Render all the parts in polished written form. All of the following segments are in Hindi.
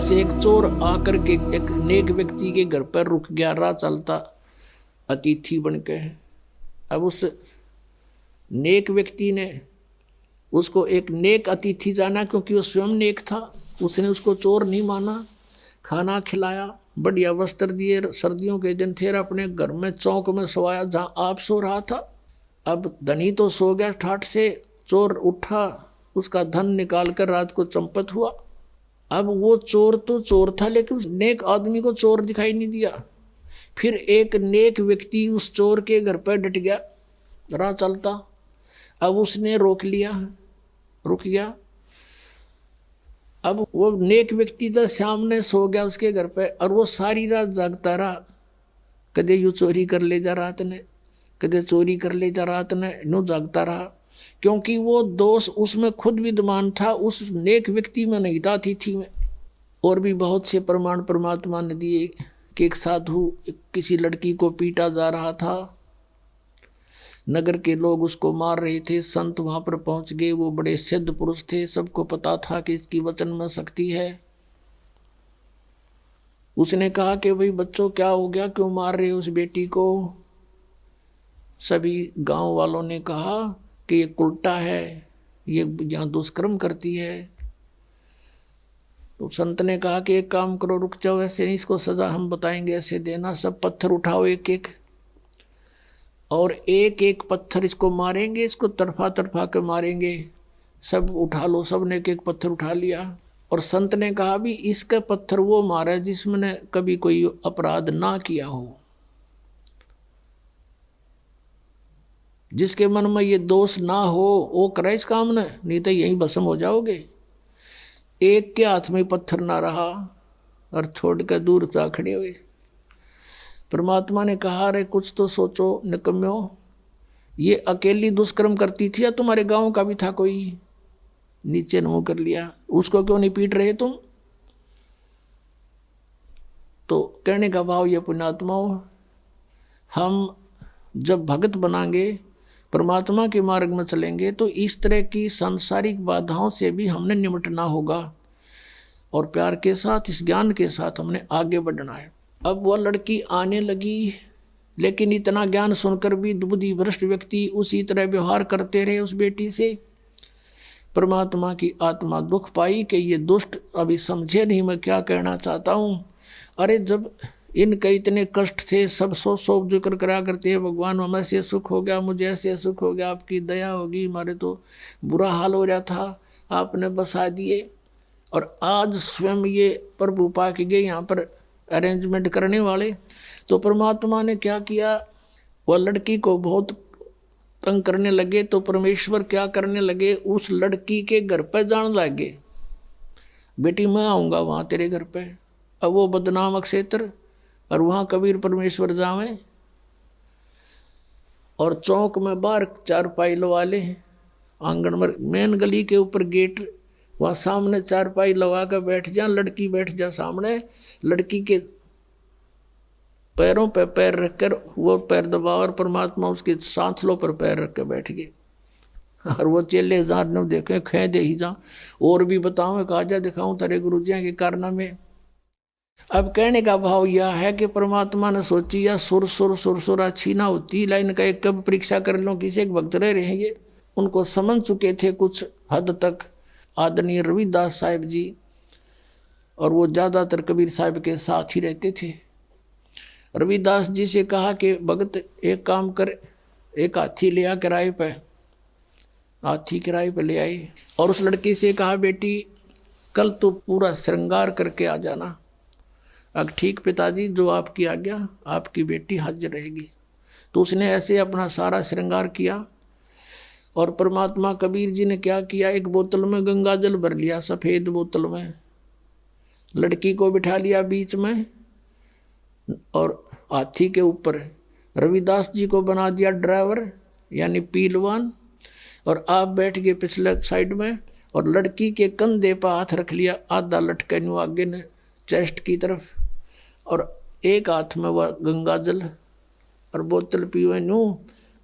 ऐसे एक चोर आकर के एक नेक व्यक्ति के घर पर रुक गया, राह चलता अतिथि बनके। अब उस नेक व्यक्ति ने उसको एक नेक अतिथि जाना, क्योंकि वो स्वयं नेक था। उसने उसको चोर नहीं माना, खाना खिलाया, बढ़िया वस्त्र दिए, सर्दियों के दिन थे, अपने घर में चौक में सोया जहाँ आप सो रहा था। अब धनी तो सो गया ठाठ से, चोर उठा, उसका धन निकाल कर रात को चंपत हुआ। अब वो चोर तो चोर था, लेकिन उस नेक आदमी को चोर दिखाई नहीं दिया। फिर एक नेक व्यक्ति उस चोर के घर पर डट गया, राह चलता। अब उसने रोक लिया, रुक गया। अब वो नेक व्यक्ति तो सामने सो गया उसके घर पे, और वो सारी रात जागता रहा। कदे यूँ चोरी कर ले जा रात ने, कदे चोरी कर ले जा रात ने, नो जागता रहा, क्योंकि वो दोष उसमें खुद विद्यमान था, उस नेक व्यक्ति में नहीं था, अतिथि में। और भी बहुत से प्रमाण परमात्मा ने दिए कि एक साधु किसी लड़की को पीटा जा रहा था, नगर के लोग उसको मार रहे थे, संत वहां पर पहुंच गए, वो बड़े सिद्ध पुरुष थे, सबको पता था कि इसकी वचन में शक्ति है। उसने कहा कि भाई बच्चों क्या हो गया, क्यों मार रहे हो उस बेटी को। सभी गांव वालों ने कहा कि ये उल्टा है, ये यहाँ दुष्कर्म करती है। तो संत ने कहा कि एक काम करो, रुक जाओ, ऐसे नहीं, इसको सजा हम बताएंगे, ऐसे देना। सब पत्थर उठाओ एक एक, और एक एक पत्थर इसको मारेंगे, इसको तरफा तरफा के मारेंगे। सब उठा लो, सब ने एक एक पत्थर उठा लिया। और संत ने कहा भी इसका पत्थर वो मारा जिसमें कभी कोई अपराध ना किया हो, जिसके मन में ये दोष ना हो, वो करे इस काम ने, नहीं तो यहीं भस्म हो जाओगे। एक के हाथ में पत्थर ना रहा और छोड़ कर दूर जा खड़े हुए। परमात्मा ने कहा, अरे कुछ तो सोचो निकम्यो, ये अकेली दुष्कर्म करती थी या तुम्हारे गांव का भी था कोई। नीचे मुंह कर लिया, उसको क्यों नहीं पीट रहे तुम। तो कहने का भाव ये पुण्यात्माओं, हम जब भगत बनाएंगे, परमात्मा के मार्ग में चलेंगे, तो इस तरह की सांसारिक बाधाओं से भी हमने निपटना होगा, और प्यार के साथ, इस ज्ञान के साथ हमने आगे बढ़ना है। अब वह लड़की आने लगी, लेकिन इतना ज्ञान सुनकर भी बुद्धि भ्रष्ट व्यक्ति उसी तरह व्यवहार करते रहे उस बेटी से। परमात्मा की आत्मा दुख पाई कि ये दुष्ट अभी समझे नहीं मैं क्या कहना चाहता हूँ। अरे जब इनके इतने कष्ट थे, सब सो जिक्र करा करते हैं, भगवान हमें ऐसे सुख हो गया, मुझे ऐसे सुख हो गया, आपकी दया होगी, हमारे तो बुरा हाल हो रहा था, आपने बसा दिए। और आज स्वयं ये प्रभु पा के गए यहाँ पर अरेंजमेंट करने वाले। तो परमात्मा ने क्या किया, वह लड़की को बहुत तंग करने लगे। तो परमेश्वर क्या करने लगे, उस लड़की के घर पर जान लगे, बेटी मैं आऊँगा वहाँ तेरे घर पे। अब वो बदनाम क्षेत्र, और वहाँ कबीर परमेश्वर जावे, और चौक में बाहर चारपाई लगा ले, आंगन में मेन गली के ऊपर गेट, वहाँ सामने चारपाई लगा कर बैठ जा, लड़की बैठ जा सामने, लड़की के पैरों पे पैर रखकर वो पैर दबा, और परमात्मा उसके सांथलों पर पैर रख कर बैठ गए। और वो चेले जा न देखे, खे दे ही जा, और भी बताऊँ, कहा जा दिखाऊँ तेरे गुरु जी के कारनामे। अब कहने का भाव यह है कि परमात्मा ने सोची या सुर अच्छी ना होती, लाइन का एक कब परीक्षा कर लो, किसी एक भक्त रह रहेंगे। उनको समझ चुके थे कुछ हद तक आदरणीय रविदास साहिब जी, और वो ज़्यादातर कबीर साहिब के साथ ही रहते थे। रविदास जी से कहा कि भगत एक काम कर, एक हाथी ले आ किराए पे, हाथी किराए पे ले आई, और उस लड़की से कहा बेटी कल तो पूरा श्रृंगार करके आ जाना। अब ठीक पिताजी, जो आपकी आज्ञा, आपकी बेटी हाजिर रहेगी। तो उसने ऐसे अपना सारा श्रृंगार किया। और परमात्मा कबीर जी ने क्या किया, एक बोतल में गंगा जल भर लिया, सफ़ेद बोतल में, लड़की को बिठा लिया बीच में, और हाथी के ऊपर रविदास जी को बना दिया ड्राइवर यानी पीलवान, और आप बैठ गए पिछले साइड में, और लड़की के कंधे पर हाथ रख लिया, आधा लटके नु आगे ने चेस्ट की तरफ, और एक हाथ में वह गंगा जल और बोतल पीवे नू,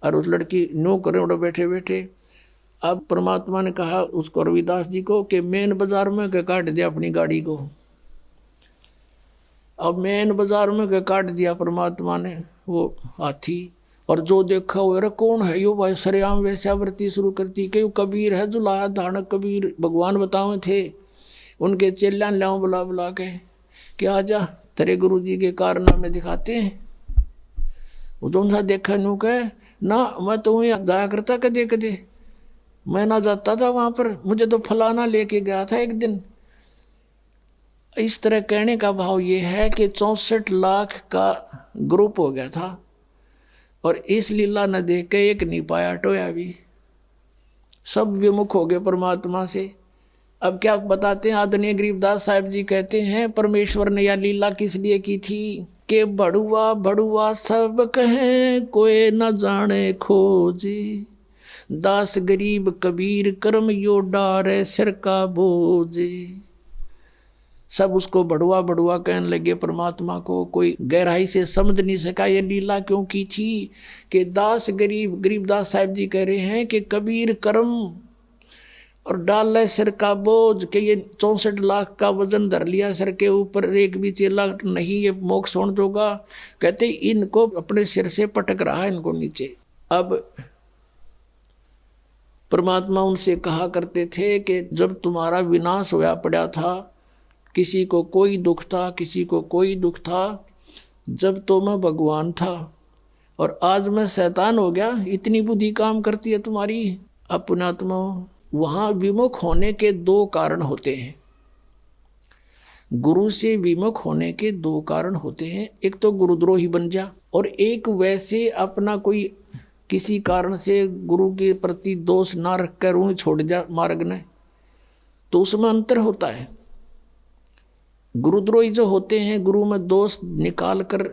और उस लड़की नो करे उड़ो बैठे बैठे। अब परमात्मा ने कहा उसको, रविदास जी को, कि मेन बाजार में के काट दिया अपनी गाड़ी को, अब मेन बाजार में के काट दिया परमात्मा ने वो हाथी, और जो देखा वो अरे कौन है यो भाई, सरेआम वैश्यावृत्ति शुरू करती। क्यों कबीर है जो लाया धानक कबीर भगवान बतावे थे, उनके चेल्यान लाओ बुला बुला के कि आजा तेरे गुरु जी के कारनामे दिखाते हैं। वो तो उनसा देखा नू कहे ना, मैं तो वहीं जाया करता कदे कदे, मैं ना जाता था वहां पर, मुझे तो फलाना लेके गया था एक दिन। इस तरह कहने का भाव ये है कि 64 लाख का ग्रुप हो गया था, और इस लीला न देख के एक नहीं पाया टोया भी, सब विमुख हो गए परमात्मा से। अब क्या बताते हैं आदरणीय गरीबदास साहब जी, कहते हैं परमेश्वर ने यह लीला किस लिए की थी कि बड़ुआ बड़ुआ सब कहें कोई न जाने खोजी, दास गरीब कबीर कर्म यो डारे सिर का बोझे। सब उसको बड़ुआ बड़ुआ कहने लगे परमात्मा को, कोई गहराई से समझ नहीं सका ये लीला क्यों की थी कि दास गरीब, गरीबदास साहब जी कह रहे हैं कि कबीर कर्म और डाल सिर का बोझ, के ये 64 लाख का वजन धर लिया सिर के ऊपर, एक भी चेला नहीं ये मोक्ष होने दोगा। कहते इनको अपने सिर से पटक रहा है इनको नीचे। अब परमात्मा उनसे कहा करते थे कि जब तुम्हारा विनाश होया पड़ा था, किसी को कोई दुख था, किसी को कोई दुख था, जब तो मैं भगवान था और आज मैं शैतान हो गया, इतनी बुद्धि काम करती है तुम्हारी। अब पुण्यात्मा, वहाँ विमुख होने के 2 कारण होते हैं, गुरु से विमुख होने के 2 कारण होते हैं। एक तो गुरुद्रोही बन जा, और एक वैसे अपना कोई किसी कारण से गुरु के प्रति दोष ना रख कर उन्हें छोड़ जा मार्ग ने, तो उसमें अंतर होता है। गुरुद्रोही जो होते हैं, गुरु में दोष निकाल कर,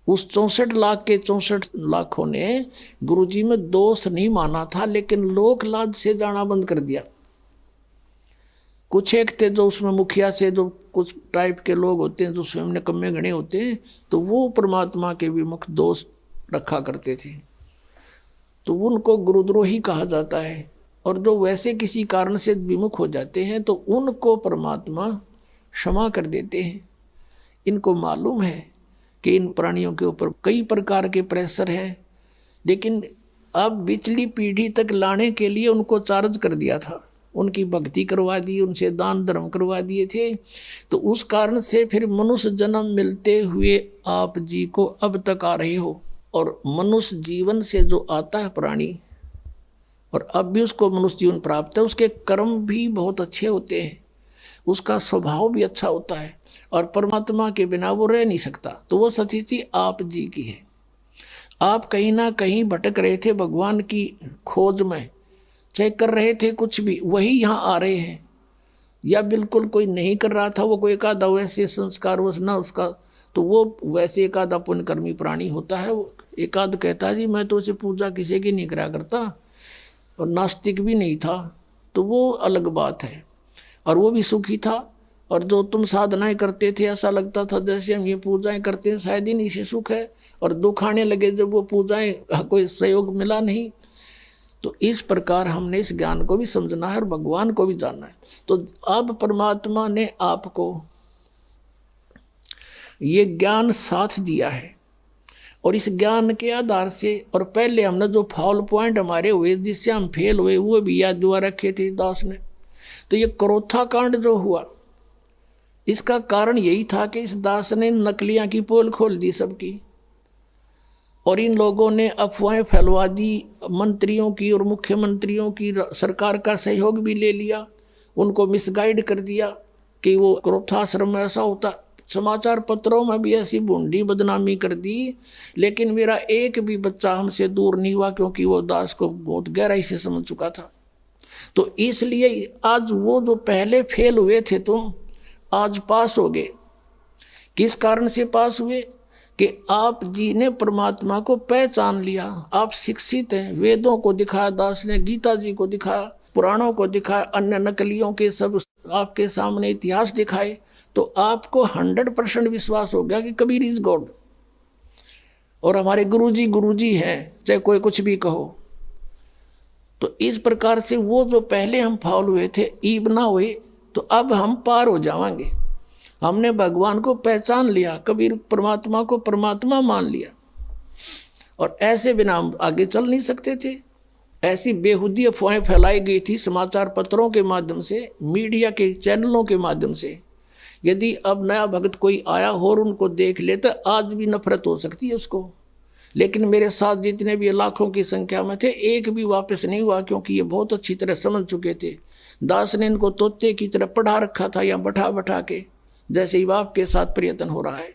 उस 64 लाख के 64 लाखों ने गुरुजी में दोष नहीं माना था, लेकिन लोक लाज से जाना बंद कर दिया। कुछ एक थे जो उसमें मुखिया से, जो कुछ टाइप के लोग होते हैं जो स्वयं निकम्मे गणे होते हैं, तो वो परमात्मा के विमुख दोष रखा करते थे, तो उनको गुरुद्रोही कहा जाता है। और जो वैसे किसी कारण से विमुख हो जाते हैं तो उनको परमात्मा क्षमा कर देते हैं। इनको मालूम है कि इन प्राणियों के ऊपर कई प्रकार के प्रेशर है, लेकिन अब पिछली पीढ़ी तक लाने के लिए उनको चार्ज कर दिया था, उनकी भक्ति करवा दी, उनसे दान धर्म करवा दिए थे, तो उस कारण से फिर मनुष्य जन्म मिलते हुए आप जी को अब तक आ रहे हो। और मनुष्य जीवन से जो आता है प्राणी, और अब भी उसको मनुष्य जीवन प्राप्त है, उसके कर्म भी बहुत अच्छे होते हैं, उसका स्वभाव भी अच्छा होता है, और परमात्मा के बिना वो रह नहीं सकता। तो वो स्थिति आप जी की है। आप कहीं ना कहीं भटक रहे थे भगवान की खोज में, चाहे कर रहे थे कुछ भी, वही यहाँ आ रहे हैं। या बिल्कुल कोई नहीं कर रहा था, वो कोई एक आधा वैसे संस्कार वश ना उसका, तो वो वैसे एक आधा पुण्यकर्मी प्राणी होता है। वो एक आध कहता है जी मैं तो उसे पूजा किसी की नहीं करा करता, और नास्तिक भी नहीं था, तो वो अलग बात है, और वो भी सुखी था। और जो तुम साधनाएं करते थे, ऐसा लगता था जैसे हम ये पूजाएं करते हैं शायद ही नहीं से सुख है, और दुख आने लगे जब वो पूजाएं कोई सहयोग मिला नहीं। तो इस प्रकार हमने इस ज्ञान को भी समझना है और भगवान को भी जानना है। तो अब परमात्मा ने आपको ये ज्ञान साथ दिया है, और इस ज्ञान के आधार से, और पहले हमने जो फॉल पॉइंट हमारे हुए जिससे हम फेल हुए वो भी याद दुआ रखे थे दास ने। तो ये क्रोथा कांड जो हुआ, इसका कारण यही था कि इस दास ने नकलियां की पोल खोल दी सबकी, और इन लोगों ने अफवाहें फैलवा दी, मंत्रियों की और मुख्यमंत्रियों की, सरकार का सहयोग भी ले लिया, उनको मिसगाइड कर दिया कि वो क्रोधाश्रम में ऐसा होता। समाचार पत्रों में भी ऐसी भूंडी बदनामी कर दी, लेकिन मेरा एक भी बच्चा हमसे दूर नहीं हुआ, क्योंकि वो दास को बहुत गहराई से समझ चुका था। तो इसलिए आज वो जो पहले फेल हुए थे तुम, आज पास हो गए। किस कारण से पास हुए कि आप जी ने परमात्मा को पहचान लिया, आप शिक्षित हैं, वेदों को दिखाया दास ने, गीता जी को दिखाया, पुराणों को दिखाया, अन्य नकलियों के सब आपके सामने इतिहास दिखाए, तो आपको 100% विश्वास हो गया कि कबीर इज गॉड, और हमारे गुरुजी हैं, चाहे कोई कुछ भी कहो। तो इस प्रकार से वो जो पहले हम फाउल हुए थे, ईब ना हुए, तो अब हम पार हो जाएंगे। हमने भगवान को पहचान लिया, कबीर परमात्मा को परमात्मा मान लिया, और ऐसे बिना हम आगे चल नहीं सकते थे। ऐसी बेहुदी अफवाहें फैलाई गई थी समाचार पत्रों के माध्यम से, मीडिया के चैनलों के माध्यम से। यदि अब नया भक्त कोई आया हो और उनको देख ले तो आज भी नफरत हो सकती है उसको, लेकिन मेरे साथ जितने भी लाखों की संख्या में थे, एक भी वापस नहीं हुआ, क्योंकि ये बहुत अच्छी तरह समझ चुके थे। दास ने इनको तोते की तरह पढ़ा रखा था, या बैठा बैठा के, जैसे ही बाप के साथ प्रयत्न हो रहा है।